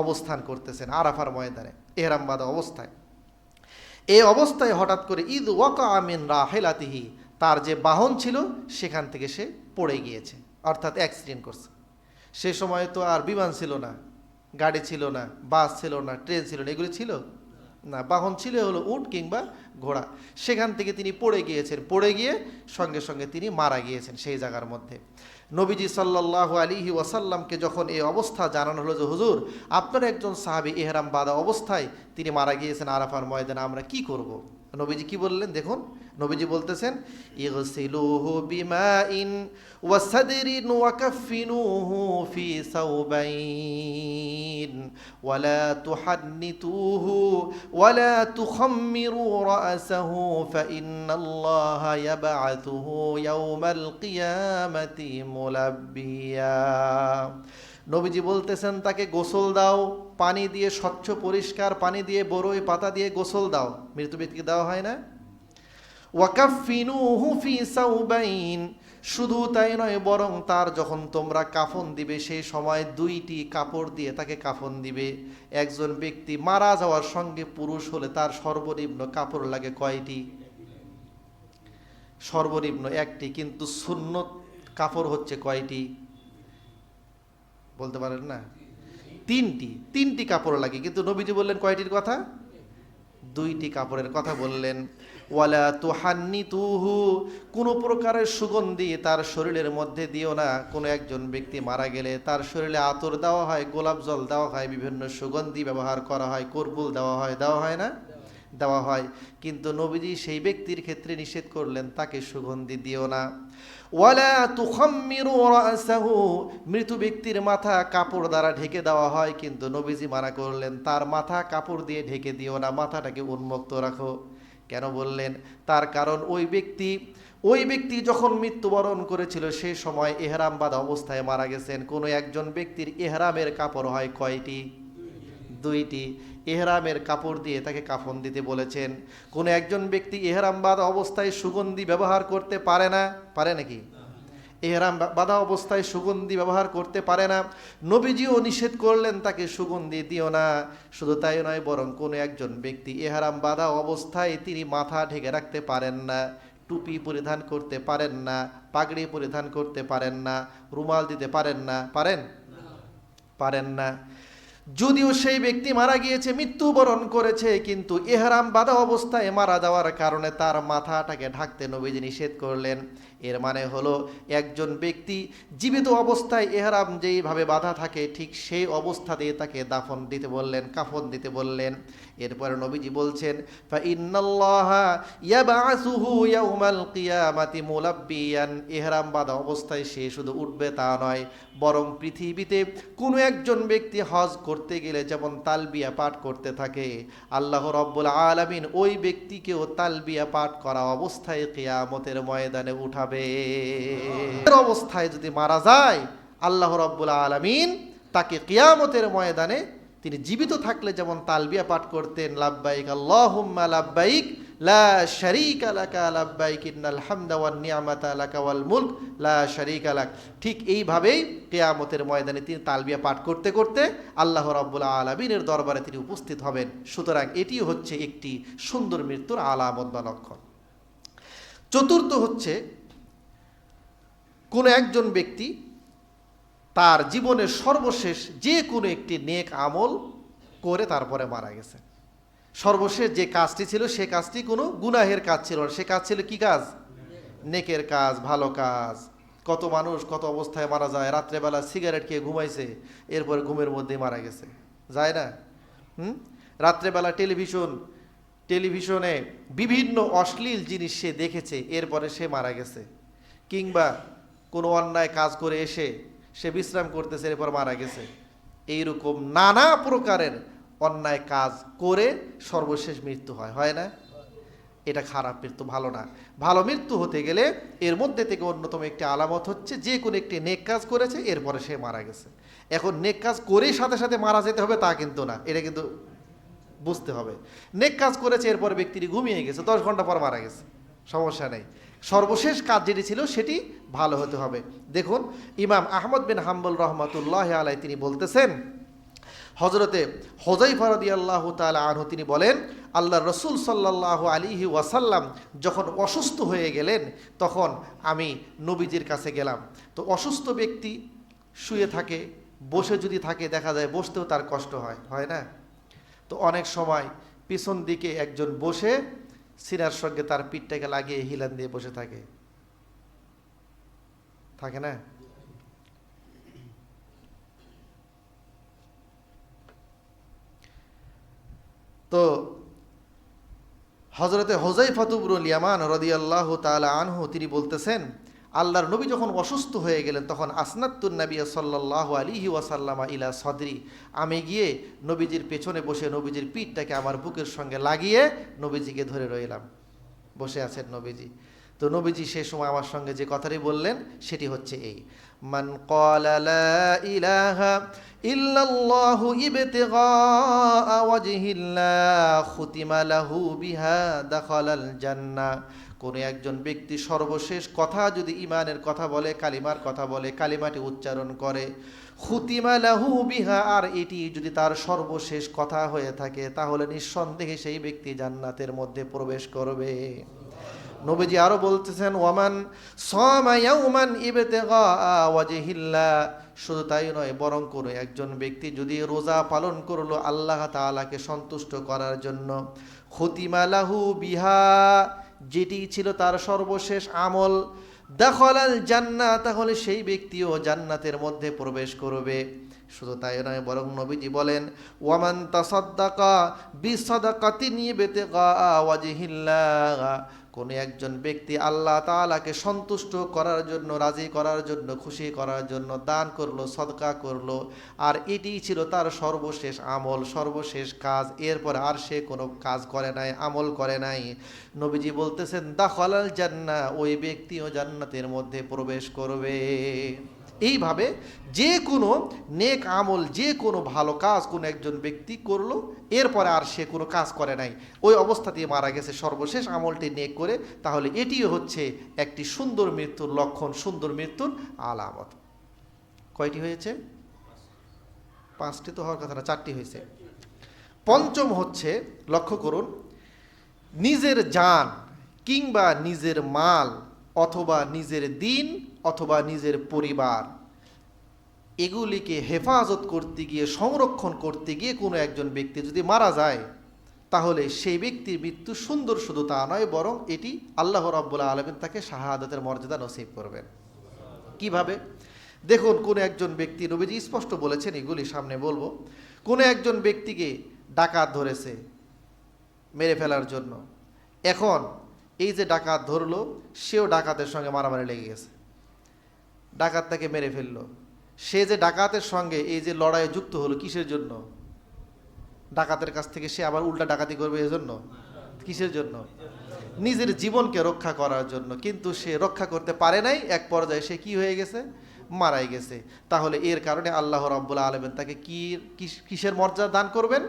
অবস্থান করতেছেন আরাফার ময়দানে এহরাম বাঁধা অবস্থায়। এই অবস্থায় হঠাৎ করে ঈদ ওয়াকা মিন রাহিলাতিহি, তার যে বাহন ছিল সেখান থেকে সে পড়ে গিয়েছে, অর্থাৎ অ্যাক্সিডেন্ট করছে। সে সময় তো আর বিমান ছিল না, গাড়ি ছিল না, বাস ছিল না, ট্রেন ছিল না, এগুলি ছিল না। বাহন ছিল হলো উট কিংবা ঘোড়া। সেখান থেকে তিনি পড়ে গিয়েছেন, পড়ে গিয়ে সঙ্গে সঙ্গে তিনি মারা গিয়েছেন সেই জায়গার মধ্যে। নবীজি সাল্লাল্লাহু আলাইহি ওয়াসাল্লামকে যখন এই অবস্থা জানানো হলো যে হুজুর আপনার একজন সাহাবী ইহরাম বাঁধা অবস্থায় তিনি মারা গিয়েছেন আরাফার ময়দানে, আমরা কি করব? নবীজি কি বললেন দেখুন, নবীজি বলতেছেন ইগসিলুহু বিমাইন ওয়া সাদরিন ওয়া কাফিনুহু ফি সাওবাইন ওয়ালা তুহান্নিতুহু ওয়ালা তুখাম্মিরু রাসাহু ফাইন্নাল্লাহা ইয়াবআতুহু ইয়াওমাল কিয়ামাতি মুলাব্বিয়া। নবীজি বলতেছেন তাকে গোসল দাও, পানি দিয়ে স্বচ্ছ পরিষ্কার পানি দিয়ে বরই পাতা দিয়ে গোসল দাও, মৃত ব্যক্তিকে দেওয়া হয় না। ওয়াকাফিনুহু ফি সাওবাইন, শুধু তাই নয় বরং তার যখন তোমরা কাফন দিবে সেই সময় দুইটি কাপড় দিয়ে তাকে কাফন দিবে। একজন ব্যক্তি মারা যাওয়ার সঙ্গে পুরুষ হলে তার সর্বনিম্ন কাপড় লাগে কয়টি? সর্বনিম্ন একটি, কিন্তু সুন্নত কাপড় হচ্ছে কয়টি বলতে পারেন না? তিনটি কাপড় লাগে, কিন্তু নবীজি বললেন কয়টির কথা? দুইটি কাপড়ের কথা বললেন। ওয়ালা তুহান্নিতুহু, কোনো প্রকারের সুগন্ধি তার শরীরের মধ্যে দিও না। কোনো একজন ব্যক্তি মারা গেলে তার শরীরে আতর দেওয়া হয়, গোলাপ জল দেওয়া হয়, বিভিন্ন সুগন্ধি ব্যবহার করা হয়, কর্পূর দেওয়া হয় না? দেওয়া হয়। কিন্তু নবীজি সেই ব্যক্তির ক্ষেত্রে নিষেধ করলেন তাকে সুগন্ধি দিও না। ওয়ালা তুখাম্মিরু রাসাহু, মৃত ব্যক্তির মাথা কাপড় দ্বারা ঢেকে দেওয়া হয়, কিন্তু নবীজি মানা করলেন তার মাথা কাপড় দিয়ে ঢেকে দিও না, মাথাটাকে উন্মুক্ত রাখো। কেন বললেন? তার কারণ ওই ব্যক্তি যখন মৃত্যুবরণ করেছিল সেই সময় ইহরাম বাঁধা অবস্থায় মারা গেছেন। কোনো একজন ব্যক্তির ইহরামের কাপড় হয় কয়টি? দুইটি। ইহরামের কাপড় দিয়ে তাকে কাফন দিতে বলেছেন। কোনো একজন ব্যক্তি ইহরাম বাঁধা অবস্থায় সুগন্ধি ব্যবহার করতে পারে না, পারে নাকি? ইহরাম বাঁধা অবস্থায় সুগন্ধি ব্যবহার করতে পারে না, নবীজিও নিষেধ করলেন তাকে সুগন্ধি দিও না। শুধু তাই নয় বরং কোনো একজন ব্যক্তি ইহরাম বাঁধা অবস্থায় তিনি মাথা ঢেকে রাখতে পারেন না, টুপি পরিধান করতে পারেন না, পাগড়ি পরিধান করতে পারেন না, রুমাল দিতে পারেন না, পারেন না। যদিও সেই ব্যক্তি মারা গিয়েছে, মৃত্যুবরণ করেছে, কিন্তু ইহরাম বাঁধা অবস্থায় মারা যাওয়ার কারণে তার মাথাটাকে ঢাকতে নবীজি নিষেধ করলেন। এর মানে হলো একজন ব্যক্তি জীবিত অবস্থায় ইহরাম যেইভাবে বাঁধা থাকে ঠিক সেই অবস্থাতেই তাকে দাফন দিতে বললেন, কাফন দিতে বললেন। এরপরে নবীজি বলছেন ফাইন্নাল্লাহা ইয়াবআসুহু ইয়াউমাল কিয়ামাতি মুলাব্বিয়ান, ইহরাম বাঁধা অবস্থায় সে শুধু উঠবে তা নয়, বরং পৃথিবীতে কোনো একজন ব্যক্তি হজ করতে গেলে যেমন তালবিয়া পাঠ করতে থাকে, আল্লাহ রাব্বুল আলামিন ওই ব্যক্তিকেও তালবিয়া পাঠ করা অবস্থায় কিয়ামতের ময়দানে উঠাবে। অবস্থায় যদি মারা যায় আল্লাহ রাব্বুল আলামিন তাকে কিয়ামতের ময়দানে, তিনি জীবিত থাকলে যেমন তালবিয়া পাঠ করতেন লাব্বাইক আল্লাহুম্মা লাব্বাইক লা শারীকা লাকা লাব্বাইক ইন্নাল হামদা ওয়ান নি'মাতা লাকা ওয়াল মুলক লা শারীকা লাক, ঠিক এইভাবেই কিয়ামতের ময়দানে তিনি তালবিয়া পাঠ করতে করতে আল্লাহ রাব্বুল আলামিনের দরবারে তিনি উপস্থিত হবেন। সুতরাং এটি হচ্ছে একটি সুন্দর মৃত্যুর আলামত বা লক্ষণ। চতুর্থ হচ্ছে কোনো একজন ব্যক্তি তার জীবনের সর্বশেষ যে কোনো একটি নেক আমল করে তারপরে মারা গেছে। সর্বশেষ যে কাজটি ছিল সে কাজটি কোনো গুনাহের কাজ ছিল না, সে কাজ ছিল কি কাজ? নেকের কাজ, ভালো কাজ। কত মানুষ কত অবস্থায় মারা যায়, রাত্রেবেলা সিগারেট খেয়ে ঘুমাইছে, এরপরে ঘুমের মধ্যে মারা গেছে, যায় না? রাত্রেবেলা টেলিভিশনে বিভিন্ন অশ্লীল জিনিস সে দেখেছে, এরপরে সে মারা গেছে। কিংবা কোনো অন্যায় কাজ করে এসে সে বিশ্রাম করতেছে, এরপর মারা গেছে। এইরকম নানা প্রকারের অন্যায় কাজ করে সর্বশেষ মৃত্যু হয় না? এটা খারাপ মৃত্যু, ভালো না। ভালো মৃত্যু হতে গেলে এর মধ্যে থেকে অন্যতম একটি আলামত হচ্ছে যে কোনো একটি নেক কাজ করেছে এরপরে সে মারা গেছে। এখন নেক কাজ করেই সাথে সাথে মারা যেতে হবে তা কিন্তু না, এটা কিন্তু বুঝতে হবে। নেক কাজ করেছে এরপর ব্যক্তিটি ঘুমিয়ে গেছে, 10 ঘন্টা পর মারা গেছে, সমস্যা নেই। সর্বশেষ কাজ যেটি ছিল সেটি ভালো হতে হবে। দেখুন ইমাম আহমদ বিন হাম্বল রহমাতুল্লাহ আলাইহি তিনি বলতেছেন হযরতে হুযায়ফা রাদিয়াল্লাহু তাআলা আনহু তিনি বলেন, আল্লাহর রাসূল সাল্লাল্লাহু আলাইহি ওয়াসাল্লাম যখন অসুস্থ হয়ে গেলেন তখন আমি নবীজির কাছে গেলাম। তো অসুস্থ ব্যক্তি শুয়ে থাকে, বসে যদি থাকে দেখা যায় বসতেও তার কষ্ট হয়, হয় না? তো অনেক সময় পিছন দিকে একজন বসে সিনার সঙ্গে তার পিঠটাকে লাগিয়ে হিলান দিয়ে বসে থাকে, থাকে না? তো হযরতে হুযায়ফা ইবনুল ইয়ামান রাদিয়াল্লাহু তাআলা আনহু তিনি বলতেছেন, আল্লাহর নবী যখন অসুস্থ হয়ে গেলেন তখন আসনাতুন নবী সাল্লাল্লাহু আলাইহি ওয়াসাল্লাম ইলা সদরি, আমি গিয়ে নবীজির পেছনে বসে নবীজির পিঠটাকে আমার বুকের সঙ্গে লাগিয়ে নবীজিকে ধরে রইলাম। বসে আছেন নবীজি। তো নবীজি সে সময় আমার সঙ্গে যে কথাটি বললেন সেটি হচ্ছে এই, মান ক্বালা লা ইলাহা ইল্লাল্লাহু ইবতিগা ওয়াজহিল্লাহ খুতিমা লাহু বিহা দাখালাল জান্নাহ। কোন একজন ব্যক্তি সর্বশেষ কথা যদি ঈমানের কথা বলে, কালিমার কথা বলে, কালিমাটি উচ্চারণ করে, খুতিমা লাহু বিহা, আর এটি যদি তার সর্বশেষ কথা হয়ে থাকে তাহলে নিঃসন্দেহে সেই ব্যক্তি জান্নাতের মধ্যে প্রবেশ করবে। নবীজি আরো বলতেছেন, ওয়ামান সামা ইয়াওমান ইবতিগা ওয়াজহিল্লাহ, শুধু তাই নয় বরং কোনো একজন ব্যক্তি যদি রোজা পালন করলো আল্লাহ তাআলাকে সন্তুষ্ট করার জন্য, খুতিমা লাহু বিহা, যেটি ছিল তার সর্বশেষ আমল, দাখালাল জান্নাহ, তাহলে সেই ব্যক্তিও জান্নাতের মধ্যে প্রবেশ করবে। শুধু তাই নয় বরং নবীজি বলেন, ওয়ামান তাসাদ্দাকা বিসাদাকাতিন ইবতিগা ওয়াজহিল্লাহ, কোন একজন ব্যক্তি আল্লাহ তাআলাকে সন্তুষ্ট করার জন্য, রাজি করার জন্য, খুশি করার জন্য দান করলো, সদকা করলো, আর এটি ছিল তার সর্বশেষ আমল, সর্বশেষ কাজ, এরপর আর সে কোনো কাজ করে নাই, আমল করে নাই, নবীজি বলতেছেন দাখালাল জান্নাহ, ওই ব্যক্তিও জান্নাতের মধ্যে প্রবেশ করবে। এইভাবে যে কোনো নেক আমল, যে কোনো ভালো কাজ কোনো একজন ব্যক্তি করলো, এরপরে আর সে কোনো কাজ করে নাই, ওই অবস্থাতেই মারা গেছে, সর্বশেষ আমলটি নেক করে, তাহলে এটিও হচ্ছে একটি সুন্দর মৃত্যুর লক্ষণ, সুন্দর মৃত্যুর আলামত। কয়টি হয়েছে? 5টি তো হওয়ার কথা না, 4টি হয়েছে। পঞ্চম হচ্ছে, লক্ষ্য করুন, নিজের জান কিংবা নিজের মাল অথবা নিজের দিন অথবা নিজের পরিবার, এগুলিকে হেফাজত করতে গিয়ে, সংরক্ষণ করতে গিয়ে কোনো একজন ব্যক্তি যদি মারা যায় তাহলে সেই ব্যক্তির মৃত্যু সুন্দর শুধু তা নয় বরং এটি আল্লাহ রাব্বুল আলামিন তাকে শাহাদাতের মর্যাদা নসিব করবেন। কিভাবে? দেখুন, কোনো একজন ব্যক্তি, নবীজি স্পষ্ট বলেছেন, এগুলি সামনে বলবো, কোনো একজন ব্যক্তিকে ডাকাত ধরেছে মেরে ফেলার জন্য, এখন এই যে ডাকাত ধরলো সেও ডাকাতের সঙ্গে মারামারি লেগে গেছে, ডাকাত তাকে মেরে ফেললো, সে যে ডাকাতের সঙ্গে এই যে লড়াইয়ে যুক্ত হলো কিসের জন্য? ডাকাতের কাছ থেকে সে আবার উল্টা ডাকাতি করবে এজন্য? কিসের জন্য? নিজের জীবনকে রক্ষা করার জন্য। কিন্তু সে রক্ষা করতে পারে নাই, এক পর্যায়ে সে কি হয়ে গেছে? মারাই গেছে। তাহলে এর কারণে আল্লাহ রাব্বুল আলামিন তাকে কিসের মর্যাদা দান করবেন?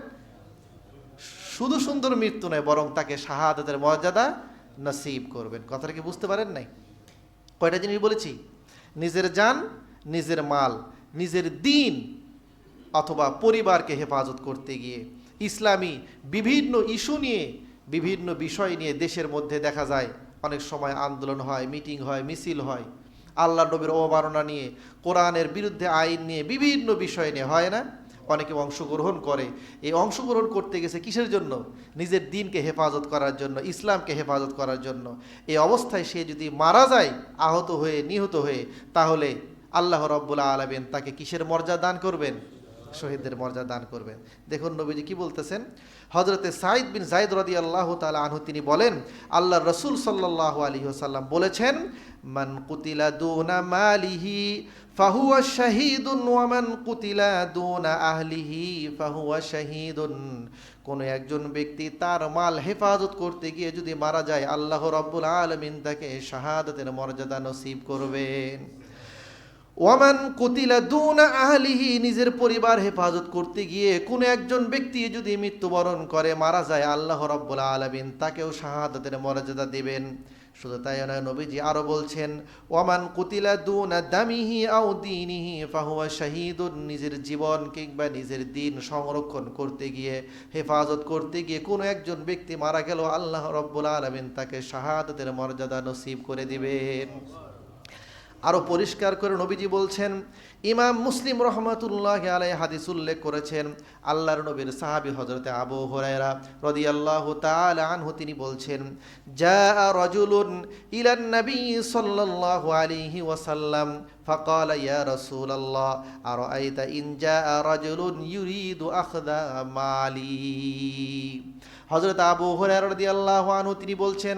শুধু সুন্দর মৃত্যু নয় বরং তাকে শাহাদাতের মর্যাদা নসিব করবেন। কথাটা কি বুঝতে পারেন নাই? কয়টা জিনিস বলেছি? নিজের জান, নিজের মাল, নিজের দিন অথবা পরিবারকে হেফাজত করতে গিয়ে, ইসলামী বিভিন্ন ইস্যু নিয়ে, বিভিন্ন বিষয় নিয়ে দেশের মধ্যে দেখা যায় অনেক সময় আন্দোলন হয়, মিটিং হয়, মিছিল হয়, আল্লাহ নবীর অবমাননা নিয়ে, কোরআনের বিরুদ্ধে আইন নিয়ে, বিভিন্ন বিষয় নিয়ে, হয় না? অনেকে অংশগ্রহণ করে। এই অংশগ্রহণ করতে গেছে কিসের জন্য? নিজের দিনকে হেফাজত করার জন্য, ইসলামকে হেফাজত করার জন্য। এই অবস্থায় সে যদি মারা যায় আহত হয়ে, নিহত হয়ে, তাহলে আল্লাহ রাব্বুল আলামিন তাকে কিসের মর্যাদা দান করবেন? শহীদদের মর্যাদা দান করবেন। দেখুন নবীজি কি বলতেছেন, হযরতে সাঈদ বিন যায়েদ রাদিয়াল্লাহু তাআলা আনহু তিনি বলেন, আল্লাহর রাসূল সাল্লাল্লাহু আলাইহি ওয়াসাল্লাম বলেছেন, মান কুতিলা দুনা মালিহি ফাহুয়া শাহীদুন ওয়া মান কুতিলা দুনা আহলিহি ফাহুয়া শাহীদুন। কোন একজন ব্যক্তি তার মাল হেফাজত করতে গিয়ে যদি মারা যায় আল্লাহ রাব্বুল আলামিন তাকে শাহাদাতের মর্যাদা নসিব করবেন। ওয়ামান কুতিলা দুনা আহলিহি, নিজের পরিবার হেফাজত করতে গিয়ে কোন একজন ব্যক্তি যদি মৃত্যুবরণ করে, মারা যায়, আল্লাহ রাব্বুল আলামিন তাকেও শাহাদাতের মর্যাদা দিবেন। শুধু তাই নয়, নবীজি আরো বলছেন, ওয়ামান কুতিলা দুনা দামিহি আও দীনিহি ফাহুয়া শাহীদুন। নিজের জীবন কিংবা নিজের দিন সংরক্ষণ করতে গিয়ে, হেফাজত করতে গিয়ে কোনো একজন ব্যক্তি মারা গেল, আল্লাহ রাব্বুল আলামিন তাকে শাহাদাতের মর্যাদা নসিব করে দিবেন। আরো পরিষ্কার করে নবীজি বলছেন, ইমাম মুসলিম রহমাতুল্লাহ আলাইহি হাদিস উল্লেখ করেছেন, আল্লাহর নবীর সাহাবী হযরতে আবু হুরায়রা রাদিয়াল্লাহু তাআলা আনহু তিনি বলছেন, জাআ রাজুলুন ইলান নবী সাল্লাল্লাহু আলাইহি ওয়াসাল্লাম ফাকালা ইয়া রাসূলাল্লাহ আরাআইতা ইন জাআ রাজুলুন ইউরিদু আখযা মালি। হযরত আবু হুরায়রা রাদিয়াল্লাহু আনহু তিনি বলছেন,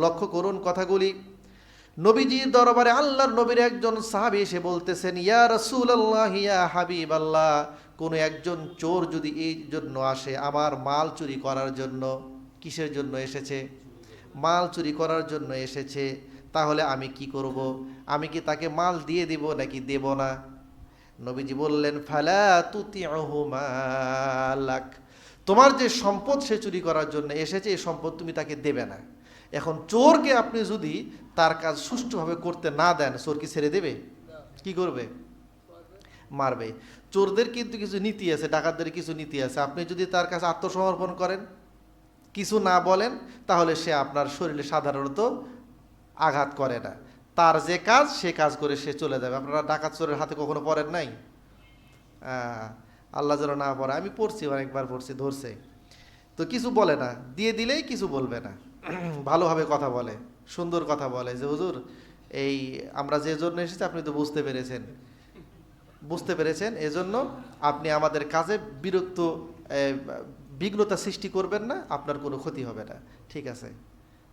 লক্ষ্য করুন কথাগুলি, নবীজির দরবারে আল্লাহর নবীর একজন সাহাবী এসে বলতেছেন, ইয়া রাসূলুল্লাহ ইয়া হাবিবাল্লাহ, কোন একজন চোর যদি এই জন্য আসে, আমার মাল চুরি করার জন্য। কিসের জন্য এসেছে? মাল চুরি করার জন্য এসেছে। তাহলে আমি কি করব? আমি কি তাকে মাল দিয়ে দিব নাকি দেব না? নবীজি বললেন, ফালা তুতিউহু মালাক, তোমার যে সম্পদ সে চুরি করার জন্য এসেছে, এই সম্পদ তুমি তাকে দেবে না। এখন চোরকে আপনি যদি তার কাজ সুষ্ঠুভাবে করতে না দেন, চোর কি ছেড়ে দেবে? কি করবে? মারবে। চোরদের কিন্তু কিছু নীতি আছে, ডাকাতদের কিছু নীতি আছে। আপনি যদি তার কাছে আত্মসমর্পণ করেন, কিছু না বলেন, তাহলে সে আপনার শরীরে সাধারণত আঘাত করে না। তার যে কাজ সে কাজ করে সে চলে যাবে। আপনারা ডাকাত চোরের হাতে কখনো পড়েন নাই? আল্লাহ যেন না পড়ে। আমি পড়ছি, অনেকবার পড়ছি, ধরছে তো কিছু বলে না, দিয়ে দিলেই কিছু বলবে না, ভালোভাবে কথা বলে, সুন্দর কথা বলে যে হুজুর এই আমরা যে জন্য এসেছি আপনি তো বুঝতে পেরেছেন, এজন্য আপনি আমাদের কাজে বিঘ্নতা সৃষ্টি করবেন না, আপনার কোনো ক্ষতি হবে না, ঠিক আছে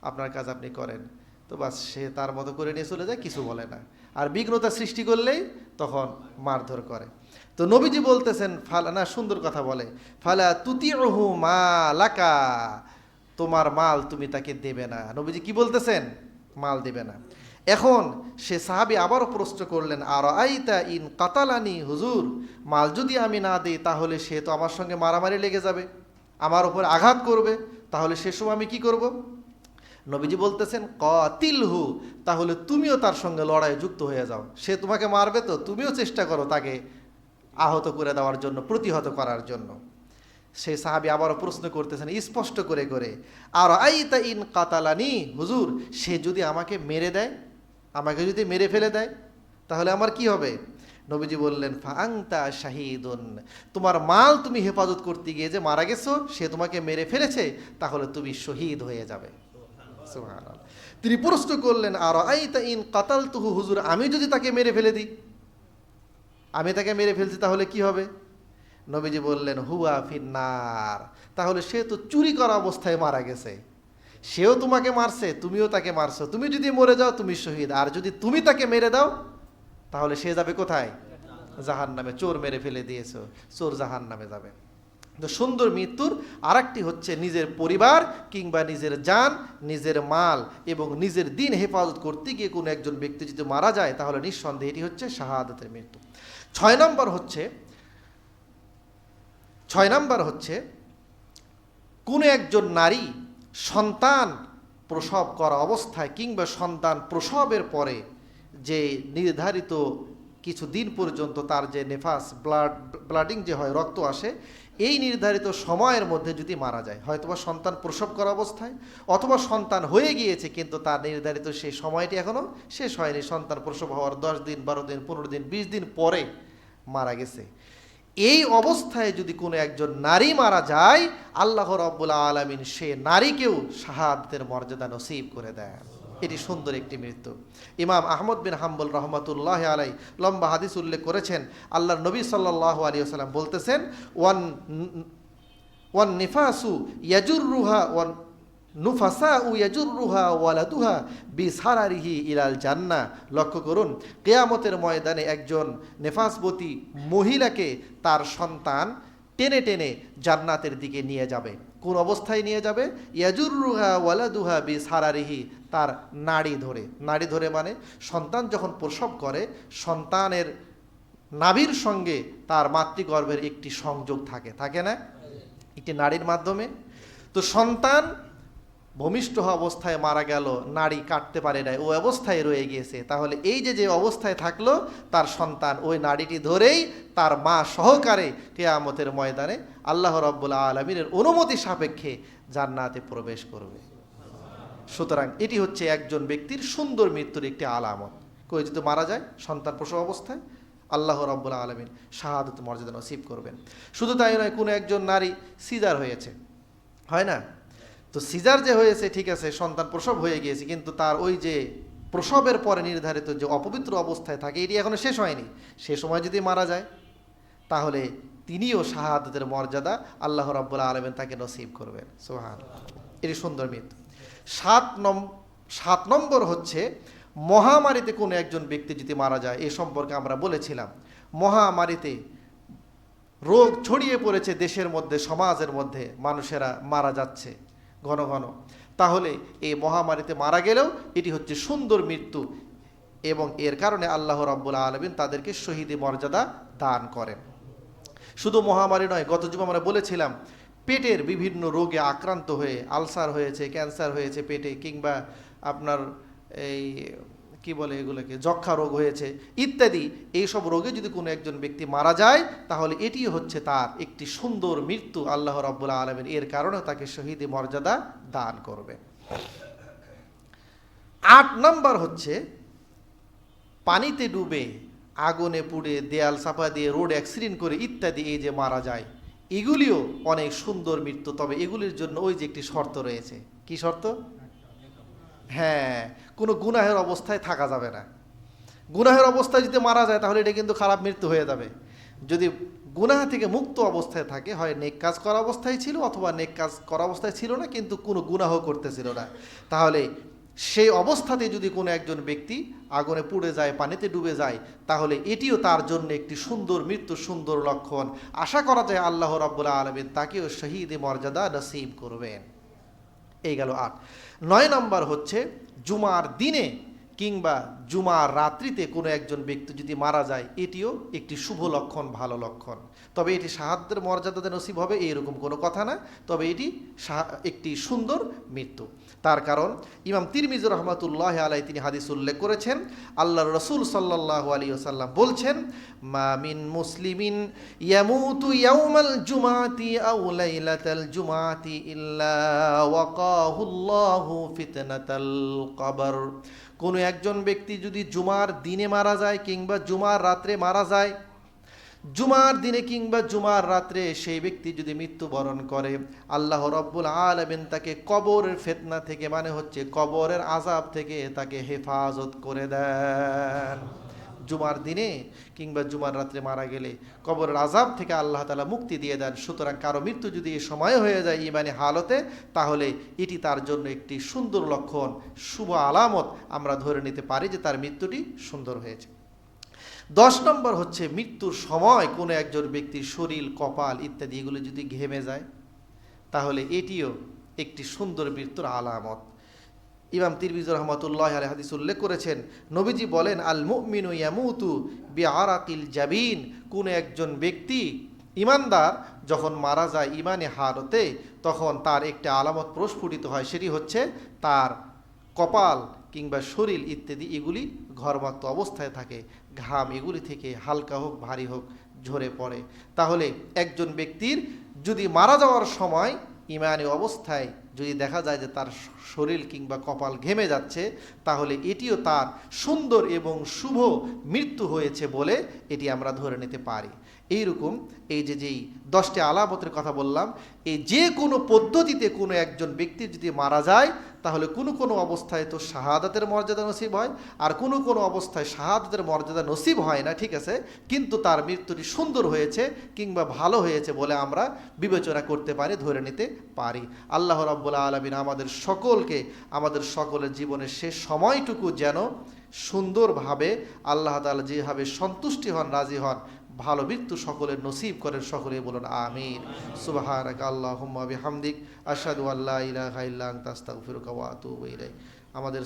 আপনার কাজ আপনি করেন। তো বাস সে তার মতো করে নিয়ে চলে যায়, কিছু বলে না। আর বিঘ্নতা সৃষ্টি করলেই তখন মারধর করে। তো নবীজি বলতেছেন, ফালা, না সুন্দর কথা বলে, ফালা তুতিউহু মালাকা, তোমার মাল তুমি তাকে দেবে না। নবীজি কি বলতেছেন? মাল দেবে না। এখন সে সাহাবী আবারও প্রশ্ন করলেন, আরাআইতা ইন কাতালানি, হুজুর মাল যদি আমি না দিই তাহলে সে তো আমার সঙ্গে মারামারি লেগে যাবে, আমার উপর আঘাত করবে, তাহলে সে সময় আমি কি করব? নবীজি বলতেছেন, কাতিলহু, তাহলে তুমিও তার সঙ্গে লড়াই যুক্ত হয়ে যাও। সে তোমাকে মারবে তো তুমিও চেষ্টা করো তাকে আহত করে দেওয়ার জন্য, প্রতিহত করার জন্য। সেই সাহাবী আবারও প্রশ্ন করতেছেন স্পষ্ট করে করে, আর আইতা ইন কাতালানি, হুজুর সে যদি আমাকে মেরে দেয়, আমাকে যদি মেরে ফেলে দেয় তাহলে আমার কি হবে? নবীজি বললেন, ফাআংতা শাহীদুন, তোমার মাল তুমি হেফাজত করতে গিয়ে যে মারা গেছো, সে তোমাকে মেরে ফেলেছে, তাহলে তুমি শহীদ হয়ে যাবে। সুবহানাল্লাহ। তিনি প্রশ্ন করলেন, আর আইতা ইন কাতালতুহু, হুজুর আমি যদি তাকে মেরে ফেলে দিই, আমি তাকে মেরে ফেলছি তাহলে কি হবে? নবীজি বললেন, হুয়া ফিন্নার, তাহলে সে তো চুরি করা অবস্থায় মারা গেছে, সেও তোমাকে মারছে, তুমিও তাকে মারছো, তুমি যদি মরে যাও তুমি শহীদ, আর যদি তুমি তাকে মেরে দাও তাহলে সে যাবে কোথায়? জাহান্নামে। চোর মেরে ফেলে দিয়েছো, চোর জাহান্নামে যাবে। তো সুন্দর মৃত্যুর আরেকটি হচ্ছে নিজের পরিবার কিংবা নিজের জান, নিজের মাল এবং নিজের দিন হেফাজত করতে গিয়ে কোনো একজন ব্যক্তি যদি মারা যায় তাহলে নিঃসন্দেহে এটি হচ্ছে শাহাদাতের মৃত্যু। 6 নম্বর হচ্ছে কোনো একজন নারী সন্তান প্রসব করা অবস্থায় কিংবা সন্তান প্রসবের পরে যে নির্ধারিত কিছু দিন পর্যন্ত তার যে নেফাস ব্লাডিং যে হয়, রক্ত আসে, এই নির্ধারিত সময়ের মধ্যে যদি মারা যায়, হয়তোবা সন্তান প্রসব করা অবস্থায় অথবা সন্তান হয়ে গিয়েছে কিন্তু তার নির্ধারিত সেই সময়টি এখনও শেষ হয়নি, সন্তান প্রসব হওয়ার 10 দিন 12 দিন 15 দিন 20 দিন পরে মারা গেছে, এই অবস্থায় যদি কোনো একজন নারী মারা যায়, আল্লাহ রাব্বুল আলামিন সে নারীকেও শাহাদাতের মর্যাদা নসিব করে দেন। এটি সুন্দর একটি মৃত্যু। ইমাম আহমদ বিন হাম্বল রহমাতুল্লাহ আলাই লম্বা হাদিস উল্লেখ করেছেন, আল্লাহর নবী সাল্লাল্লাহু আলাইহি ওয়াসাল্লাম বলতেছেন, ওয়ান নিফাসু ইয়াজুররুহা ওয়ান নুফাসাউ ইয়াজুররুহা ওয়ালাদুহা বিসারারিহি ইলাল জান্নাহ। লক্ষ্য করুন, কিয়ামতের ময়দানে একজন নেফাসবতী মহিলাকে তার সন্তান টেনে টেনে জান্নাতের দিকে নিয়ে যাবে। কোন অবস্থায় নিয়ে যাবে? ইয়াজুররুহা ওয়ালাদুহা বিসারারিহি, তার নাড়ি ধরে মানে সন্তান যখন প্রসব করে সন্তানের নাভির সঙ্গে তার মাতৃগর্ভের একটি সংযোগ থাকে না, একটি নাড়ির মাধ্যমে। তো সন্তান ভূমিষ্ঠ হওয়া অবস্থায় মারা গেল, নাড়ি কাটতে পারে নাই, ওই অবস্থায় রয়ে গিয়েছে, তাহলে এই যে অবস্থায় থাকলো তার সন্তান ওই নাড়িটি ধরেই তার মা সহকারে কিয়ামতের ময়দানে আল্লাহ রাব্বুল আলামিনের অনুমতি সাপেক্ষে জান্নাতে প্রবেশ করবে। সুতরাং এটি হচ্ছে একজন ব্যক্তির সুন্দর মৃত্যুর একটি আলামত। কেউ যদি মারা যায় সন্তান প্রসব অবস্থায়, আল্লাহ রাব্বুল আলামিন শাহাদত মর্যাদা নসিব করবেন। শুধু তাই নয়, কোনো একজন নারী সিজার হয়েছে, হয় না? তো সিজার যে হয়েছে ঠিক আছে, সন্তান প্রসব হয়ে গিয়েছে, কিন্তু তার ওই যে প্রসবের পরে নির্ধারিত যে অপবিত্র অবস্থায় থাকে এটি এখনো শেষ হয়নি। সে সময় যদি মারা যায় তাহলে তিনিও শাহাদাতের মর্যাদা আল্লাহ রাব্বুল আলামিন তাকে নসিব করবেন। সুবহানাল্লাহ, এটি সুন্দর মৃত্যু। 7 নম্বর হচ্ছে মহামারীতে কোনো একজন ব্যক্তি যদি মারা যায়। এ সম্পর্কে আমরা বলেছিলাম, মহামারীতে রোগ ছড়িয়ে পড়েছে দেশের মধ্যে, সমাজের মধ্যে, মানুষেরা মারা যাচ্ছে ঘন ঘন। তাহলে এই মহামারীতে মারা গেলেও এটি হচ্ছে সুন্দর মৃত্যু, এবং এর কারণে আল্লাহ রাব্বুল আলামিন তাদেরকে শহীদি মর্যাদা দান করেন। শুধু মহামারী নয়, গত জুমা আমরা বলেছিলাম পেটের বিভিন্ন রোগে আক্রান্ত হয়ে, আলসার হয়েছে, ক্যান্সার হয়েছে পেটে, কিংবা আপনার এই কি বলে এগুলোকে, যক্ষা রোগ হয়েছে ইত্যাদি, এইসব রোগে যদি কোনো একজন ব্যক্তি মারা যায় তাহলে এটি হচ্ছে তার একটি সুন্দর মৃত্যু। আল্লাহ রাব্বুল আলামিন এর কারণে তাকে শহীদি মর্যাদা দান করবে। 8 নম্বর হচ্ছে পানিতে ডুবে, আগুনে পুড়ে, দেয়াল চাপা দিয়ে, রোড অ্যাক্সিডেন্ট করে ইত্যাদি এই যে মারা যায়, এগুলিও অনেক সুন্দর মৃত্যু। তবে এগুলির জন্য ওই যে একটি শর্ত রয়েছে। কি শর্ত? হ্যাঁ, কোনো গুনাহের অবস্থায় থাকা যাবে না। গুনাহের অবস্থায় যদি মারা যায় তাহলে এটা কিন্তু খারাপ মৃত্যু হয়ে যাবে। যদি গুনাহ থেকে মুক্ত অবস্থায় থাকে, হয় নেক কাজ করা অবস্থায় ছিল অথবা নেক কাজ করা অবস্থায় ছিল না কিন্তু কোনো গুনাহ করতেছিল না, তাহলে সেই অবস্থাতে যদি কোনো একজন ব্যক্তি আগুনে পুড়ে যায়, পানিতে ডুবে যায়, তাহলে এটিও তার জন্য একটি সুন্দর মৃত্যু, সুন্দর লক্ষণ। আশা করা যায় আল্লাহ রাব্বুল আলামিন তাকেও শহীদ মর্যাদা নসিব করবেন। এই গেল 8। 9 নম্বর হচ্ছে জুমার দিনে কিংবা জুমার রাত্রিতে কোনো একজন ব্যক্তি যদি মারা যায়, এটিও একটি শুভ লক্ষণ, ভালো লক্ষণ। তবে এটি শাহাদাতের মর্যাদাতে নসিব হবে এরকম কোনো কথা না, তবে এটি একটি সুন্দর মৃত্যু। তার কারণ ইমাম তিরমিজি রহমাতুল্লাহ আলাইহি তিনি হাদিস উল্লেখ করেছেন, আল্লাহর রাসূল সাল্লাল্লাহু আলাইহি ওয়াসাল্লাম বলছেন, মা মিন মুসলিমিন ইয়ামুতু ইয়াউমাল জুমাতি আও লাইলাতাল জুমাতি ইল্লা ওয়াকাহুল্লাহু ফিতনাতাল কবর। কোনো একজন ব্যক্তি যদি জুমার দিনে মারা যায় কিংবা জুমার রাত্রে মারা যায়, জুমার দিনে কিংবা জুমার রাত্রে সেই ব্যক্তি যদি মৃত্যুবরণ করে, আল্লাহ রাব্বুল আলামিন তাকে কবরের ফিতনা থেকে, মানে হচ্ছে কবরের আযাব থেকে তাকে হেফাজত করে দেন। জুমার দিনে কিংবা জুমার রাত্রে মারা গেলে কবরের আযাব থেকে আল্লাহ তাআলা মুক্তি দিয়ে দেন। সুতরাং কারো মৃত্যু যদি এই সময় হয়ে যায় ইমানি হালতে, তাহলে এটি তার জন্য একটি সুন্দর লক্ষণ, শুভ আলামত। আমরা ধরে নিতে পারি যে তার মৃত্যুটি সুন্দর হয়েছে। 10 নম্বর হচ্ছে মৃত্যুর সময় কোনো একজন ব্যক্তির শরীর, কপাল ইত্যাদি এগুলো যদি ঘেমে যায়, তাহলে এটিও একটি সুন্দর মৃত্যুর আলামত। ইমাম তিরমিজি রহমাতুল্লাহ আলাইহি হাদিস উল্লেখ করেছেন, নবীজি বলেন, আল মুমিনু ইয়ামুতু বিআরাকিল জাবিন। কোন একজন ব্যক্তি ইমানদার যখন মারা যায় ইমানে হালতে, তখন তার একটি আলামত প্রস্ফুটিত হয়, সেটি হচ্ছে তার কপাল কিংবা শরীর ইত্যাদি এগুলি ঘর্মাক্ত অবস্থায় থাকে, ঘাম এগুলি থেকে হালকা হোক ভারী হোক ঝরে পড়ে। তাহলে একজন ব্যক্তির যদি মারা যাওয়ার সময় ইমানি অবস্থায় যদি দেখা যায় যে তার শরীর কিংবা কপাল ঘেমে যাচ্ছে, তাহলে এটিও তার সুন্দর এবং শুভ মৃত্যু হয়েছে বলে এটি আমরা ধরে নিতে পারি। এইরকম এই যেই 10টি আলামতের কথা বললাম, এই যে কোনো পদ্ধতিতে কোনো একজন ব্যক্তি যদি মারা যায়, তাহলে কোনো কোনো অবস্থায় তো শাহাদাতের মর্যাদা নসিব হয়, আর কোনো কোনো অবস্থায় শাহাদাতের মর্যাদা নসিব হয় না, ঠিক আছে, কিন্তু তার মৃত্যুটি সুন্দর হয়েছে কিংবা ভালো হয়েছে বলে আমরা বিবেচনা করতে পারি, ধরে নিতে পারি। আল্লাহ রাব্বুল আলামিন আমাদের সকলকে, আমাদের সকলের জীবনের শেষ সময়টুকু যেন সুন্দরভাবে আল্লাহ তাআলা যেভাবে সন্তুষ্টি হন, রাজি হন, ভালো মৃত্যু সকলের নসিব করেন। সকলে বলুন আমিন। সুবহানাকা আল্লাহুম্মা বিহামদিক আশহাদু আল্লা ইলাহা ইল্লা আনতা আস্তাগফিরুকা ওয়া আতুবু ইলাইক। আমাদের